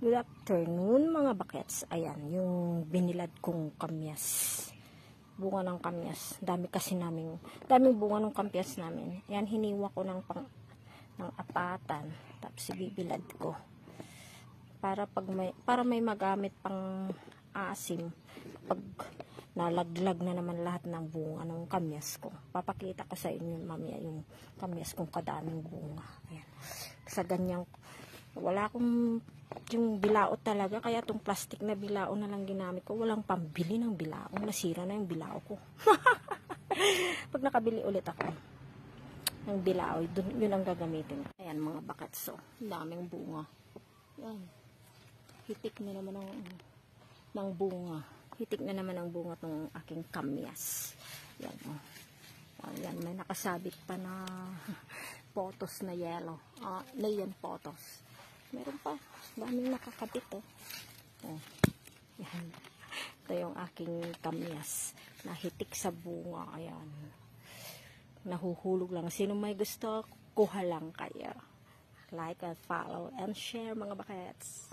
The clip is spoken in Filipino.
Good afternoon mga bakets. Ayan, yung binilad kong kamyas. Bunga ng kamyas. Daming bunga ng kamyas namin. Ayan, hiniwa ko ng apatan. Tapos ibibilad ko. Para may magamit pang asim. Pag nalaglag na naman lahat ng bunga ng kamyas ko. Papakita ko sa inyo mamaya yung kamyas kong kadaming bunga. Ayan. Sa ganyang, wala akong yung bilao talaga, kaya itong plastic na bilao na lang ginamit ko. Walang pambili ng bilao, nasira na yung bilao ko. Pag nakabili ulit ako ng bilao, yun ang gagamitin. Ayan mga bakat, so daming bunga. Ayan. Hitik na naman ng bunga. Hitik na naman ang bunga ng aking kamyas. Ayan, oh. Ayan, may nakasabit pa na photos na yellow. Neon photos. Meron pa. Daming nakakabit, oh. Oh. Yan. Ito yung aking kamyas. Nahitik sa bunga. Ayan. Nahuhulog lang. Sino may gusto, kuha lang kayo. Like and follow and share mga bakets.